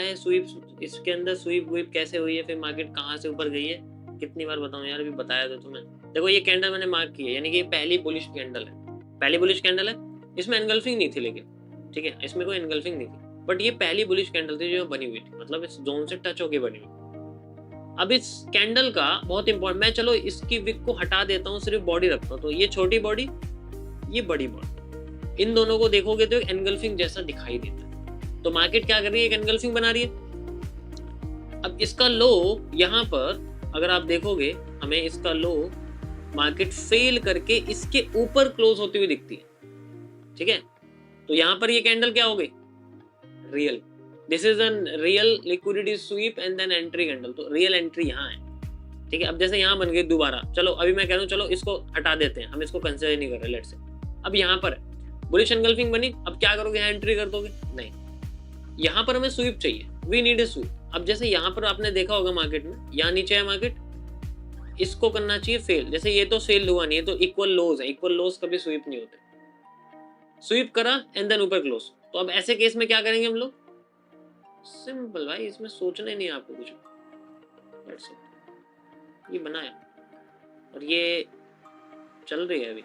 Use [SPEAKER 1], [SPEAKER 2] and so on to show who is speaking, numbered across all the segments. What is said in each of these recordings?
[SPEAKER 1] है स्वीप, इसके अंदर स्वीप वीप कैसे हुई है, फिर मार्केट कहाँ से ऊपर गई है, कितनी बार बताऊं यार, अभी बताया तो तुम्हें। देखो ये कैंडल मैंने मार्क की है, यानी कि ये पहली बुलिश कैंडल है, पहली बुलिश कैंडल है। इसमें एनगल्फिंग नहीं थी लेकिन, ठीक है, इसमें कोई एनगल्फिंग नहीं थी, बट ये पहली बुलिश कैंडल थी जो बनी हुई थी, मतलब इस जोन से टच होके बनी हुई। अब इस कैंडल का बहुत इंपॉर्टेंट, मैं चलो इसकी विक को हटा देता हूँ, सिर्फ बॉडी रखता हूँ। तो ये छोटी बॉडी, ये बड़ी बॉडी, इन दोनों को देखोगे तो एनगल्फिंग जैसा दिखाई देता है। तो मार्केट क्या कर रही है, एक एनगल्फिंग बना रही है। अब इसका लो यहाँ पर अगर आप देखोगे, हमें इसका लो मार्केट फेल करके इसके ऊपर क्लोज होती हुई दिखती है, ठीक है। तो यहाँ पर ये कैंडल क्या हो गई, real, this is an real liquidity sweep and then entry candle. तो रियल एंट्री यहाँ है, ठीक है। अब जैसे यहाँ बन गई दोबारा, चलो अभी मैं कह रहा हूँ चलो इसको हटा देते हैं, हम इसको कंसिडर नहीं कर रहे, लेट्स से। अब यहाँ पर बुलिश एनगल्फिंग बनी, अब क्या करोगे, यहाँ एंट्री कर दोगे, नहीं, यहाँ पर हमें स्वीप चाहिए, वी नीड ए स्वीप। अब जैसे यहाँ पर आपने देखा होगा मार्केट में, यहाँ नीचे है मार्केट, इसको करना चाहिए फेल। जैसे ये तो फेल हुआ नहीं है, तो इक्वल लोज है, इक्वल लोज कभी स्वीप नहीं होते। स्वीप करा एंड देन ऊपर क्लोज। तो अब ऐसे केस में क्या करेंगे हम लोग, सिंपल भाई, इसमें सोचना ही नहीं है आपको कुछ, लेट्स ये बनाया और ये चल रही है अभी,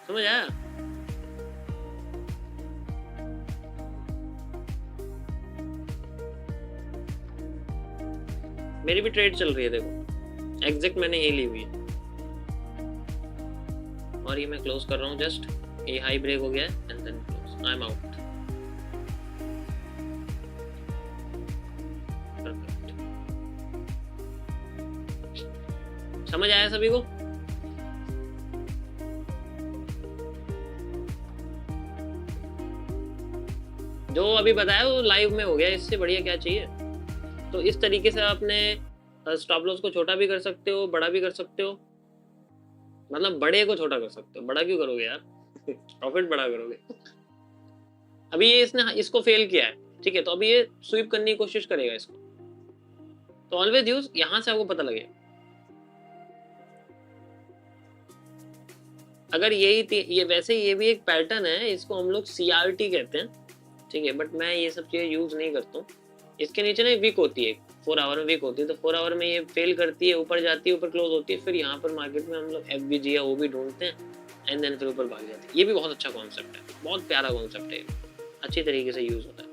[SPEAKER 1] समझ आया। मेरी भी ट्रेड चल रही है, देखो एग्जैक्ट मैंने ये ली हुई है, और ये मैं क्लोज कर रहा हूँ जस्ट, ये हाई ब्रेक हो गया है and then close, I am out. समझ आया सभी को। जो अभी बताया वो लाइव में हो गया, इससे बढ़िया क्या चाहिए। तो इस तरीके से आपने स्टॉप लॉस को छोटा भी कर सकते हो, बड़ा भी कर सकते हो, मतलब बड़े को छोटा कर सकते हो, बड़ा क्यों करोगे यार प्रॉफिट बड़ा करोगे। अभी ये इसने इसको फेल किया है, ठीक है, तो अभी ये स्वीप करने की कोशिश करेगा इसको, तो ऑलवेज यूज, यहां से आपको पता लगेगा। अगर यही ये वैसे ये भी एक पैटर्न है, इसको हम लोग CRT कहते हैं, ठीक है, बट मैं ये सब चीजें यूज नहीं करता हूँ। इसके नीचे ना वीक होती है, 4 आवर में वीक होती है, तो 4 आवर में ये फेल करती है, ऊपर जाती है, ऊपर क्लोज होती है, फिर यहाँ पर मार्केट में हम लोग FBG या OB ढूंढते हैं एंड देन फिर ऊपर भाग जाती है। ये भी बहुत अच्छा कॉन्सेप्ट है, बहुत प्यारा कॉन्सेप्ट है, अच्छी तरीके से यूज होता है,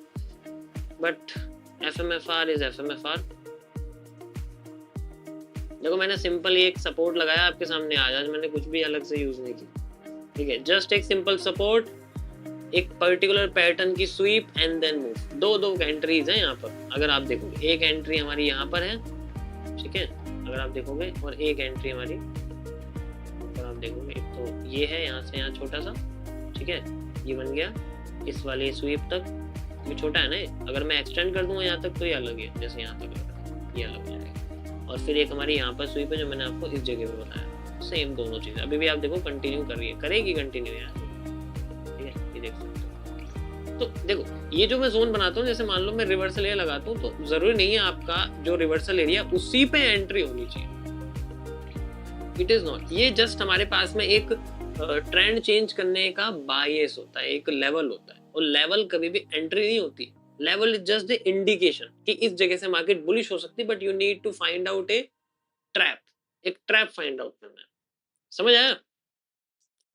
[SPEAKER 1] बट FMFR इज FMFR। देखो मैंने सिंपल एक सपोर्ट लगाया आपके सामने, आज मैंने कुछ भी अलग से यूज नहीं किया, ठीक है, जस्ट एक सिंपल सपोर्ट, एक पर्टिकुलर पैटर्न की स्वीप एंड देन मूव। दो एंट्रीज हैं यहाँ पर, अगर आप देखोगे, एक एंट्री हमारी यहाँ पर है, ठीक है, अगर आप देखोगे, और एक एंट्री हमारी, अगर आप देखोगे, एक तो ये है यहाँ से यहाँ छोटा सा, ठीक है, ये बन गया इस वाले स्वीप तक, ये छोटा है ना, अगर मैं एक्सटेंड कर दूंगा यहाँ तक तो ये अलग है, जैसे यहाँ तक लगा ये अलग हो जाएगा। और फिर एक हमारी यहाँ पर स्वीप है जो मैंने आपको इस जगह पे बताया, सेम दोनों चीजें अभी भी आप देखो कंटिन्यू कर रही है, करेगी कंटिन्यू यार, ठीक है, ये देख सकते हो। तो देखो ये जो मैं जोन बनाता हूँ, जैसे मान लो मैं रिवर्सल एरिया लगाता हूँ, तो जरूरी नहीं है आपका जो रिवर्सल एरिया उसी पे एंट्री होनी चाहिए, इट इज नॉट, ये जस्ट हमारे पास में एक ट्रेंड चेंज करने का बायस होता है, एक लेवल होता है, और लेवल कभी भी एंट्री नहीं होती, level is just the indication कि इस जगह से मार्केट बुलिश हो सकती है, but you need to find out a trap, एक ट्रैप फाइंड आउट करना है, समझ आया।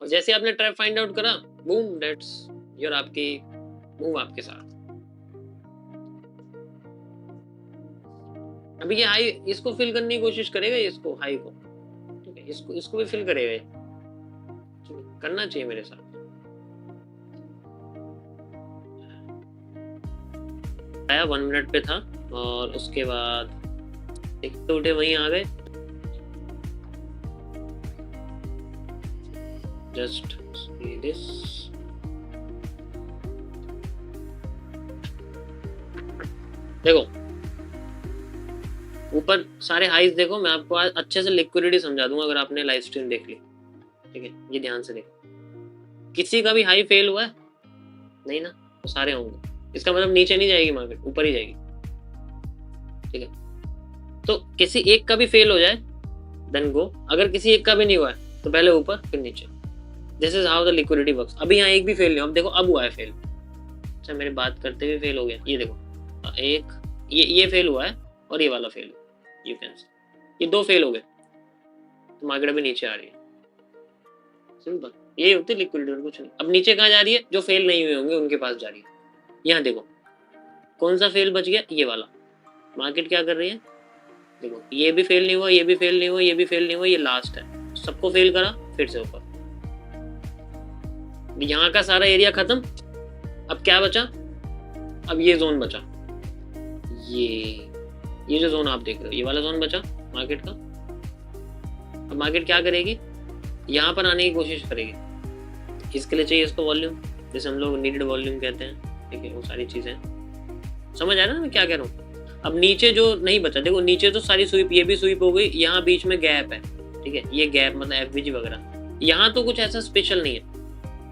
[SPEAKER 1] और जैसे आपने ट्रैप फाइंड आउट करा, बूम, दैट्स योर आपकी मूव आपके साथ। अभी ये हाई इसको फिल करने की कोशिश करेगा, इसको हाई को, ठीक है, इसको भी फिल करेगा, करना चाहिए मेरे साथ। आया 1 मिनट पे था, और उसके बाद देखते उठे वहीं आ गए, जस्ट सी दिस, देखो ऊपर सारे हाइज देखो, मैं आपको आज अच्छे से लिक्विडिटी समझा दूंगा अगर आपने लाइव स्ट्रीम देख ली, ठीक है, ये ध्यान से देखो, किसी का भी हाई फेल हुआ है नहीं ना, तो सारे होंगे, इसका मतलब नीचे नहीं जाएगी मार्केट, ऊपर ही जाएगी, ठीक है। तो किसी एक का भी फेल हो जाए देन गो, अगर किसी एक का भी नहीं हुआ है तो पहले ऊपर फिर नीचे, this is how the liquidity works. अभी यहाँ एक भी फेल नहीं, अब देखो अब हुआ है फेल, अच्छा मेरी बात करते हुए फेल हो गया, ये देखो एक ये फेल हुआ है और ये वाला फेल हुआ, यू कैन ये दो फेल हो गए तो मार्केट अभी नीचे आ रही है। सिंपल, यही होती है लिक्विडिटी और कुछ नहीं। अब नीचे कहाँ जा रही है, जो फेल नहीं हुए होंगे उनके पास जा रही है। यहाँ देखो कौन सा फेल बच गया, ये वाला। मार्केट क्या कर रही है, देखो ये भी फेल नहीं हुआ, ये भी फेल नहीं हुआ, ये भी फेल नहीं हुआ, ये लास्ट है, सबको फेल करा फिर से ऊपर। यहाँ का सारा एरिया खत्म, अब क्या बचा, अब ये जोन बचा, ये जो जोन आप देख रहे हो, ये वाला जोन बचा मार्केट का। अब मार्केट क्या करेगी, यहाँ पर आने की कोशिश करेगी। इसके लिए चाहिए इसको वॉल्यूम, जैसे हम लोग नीडेड वॉल्यूम कहते हैं, ठीक है, वो सारी चीजें समझ आ रहा है ना मैं क्या कह रहा हूँ। अब नीचे जो नहीं बचा, देखो नीचे तो सारी स्वीप, ये भी स्वीप हो गई, यहाँ बीच में गैप है, ठीक है, ये गैप मतलब एफवीजी वगैरह, यहाँ तो कुछ ऐसा स्पेशल नहीं है।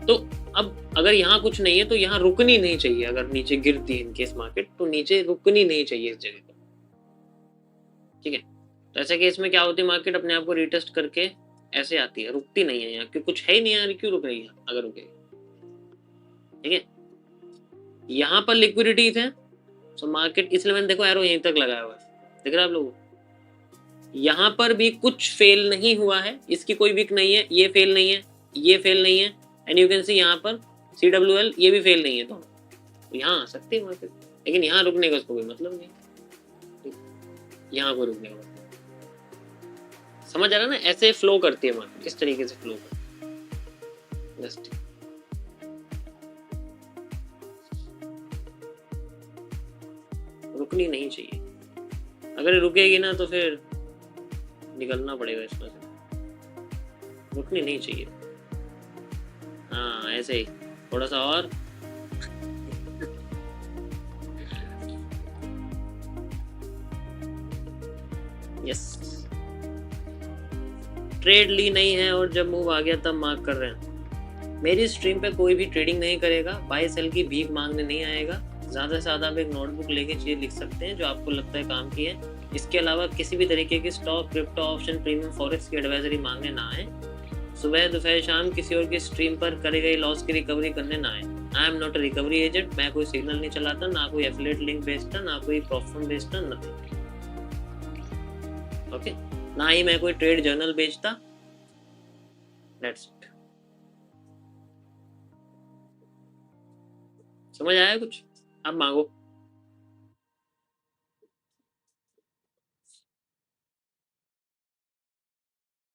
[SPEAKER 1] तो अब अगर यहाँ कुछ नहीं है तो यहाँ रुकनी नहीं चाहिए। अगर नीचे गिरती है इनकेस मार्केट, तो नीचे रुकनी नहीं चाहिए इस जगह पर, ठीक है। तो ऐसे केस में क्या होती है, मार्केट अपने आप को रिटेस्ट करके ऐसे आती है, रुकती नहीं है यहाँ, क्योंकि कुछ है ही नहीं यहाँ, क्यों रुक रही है अगर रुकेगी, ठीक है। यहाँ पर लिक्विडिटी है, सो मार्केट, इसलिए मैंने देखो एरो यहीं तक लगाया हुआ है, देख रहे हैं आप लोगों, यहाँ पर भी कुछ फेल नहीं हुआ है, इसकी कोई विक नहीं है, ये फेल नहीं है, ये फेल नहीं है, एंड यू कैन सी यहाँ पर CWL ये भी फेल नहीं है, तो यहाँ आ सकती है मार्केट, लेकिन यहाँ रुकने का उसको कोई मतलब नहीं, यहाँ को रुकने का मतलब, समझ आ रहा है ना, ऐसे फ्लो करती है मार्केट, इस तरीके से फ्लो करती है जस्ट। रुकनी नहीं चाहिए, अगर रुकेगी ना तो फिर निकलना पड़ेगा इसमें से, रुकनी नहीं चाहिए। हाँ ऐसे ही थोड़ा सा और यस, ट्रेड ली नहीं है और जब मूव आ गया तब मार्क कर रहे हैं। मेरी स्ट्रीम पे कोई भी ट्रेडिंग नहीं करेगा, बाय सेल की भीख मांगने नहीं आएगा। ज़्यादा से ज़्यादा आप एक नोटबुक लेके चीज़ लिख सकते हैं जो आपको लगता है काम की है। इसके अलावा किसी भी तरीके की stock, crypto, option, premium, forex की एडवाइजरी मांगने ना आए। सुबह दोपहर शाम किसी और की स्ट्रीम पर करे गई लॉस की रिकवरी करने ना आए। I am not a recovery agent, मैं कोई सिग्नल नहीं चलाता, ना कोई एफिलिएट लिंक बेचता, ना कोई प्रॉफिट बेचता, नथिंग, ओके, ना ही मैं कोई ट्रेड जर्नल बेचता। That's it. समझ आया कुछ, अब मांगो।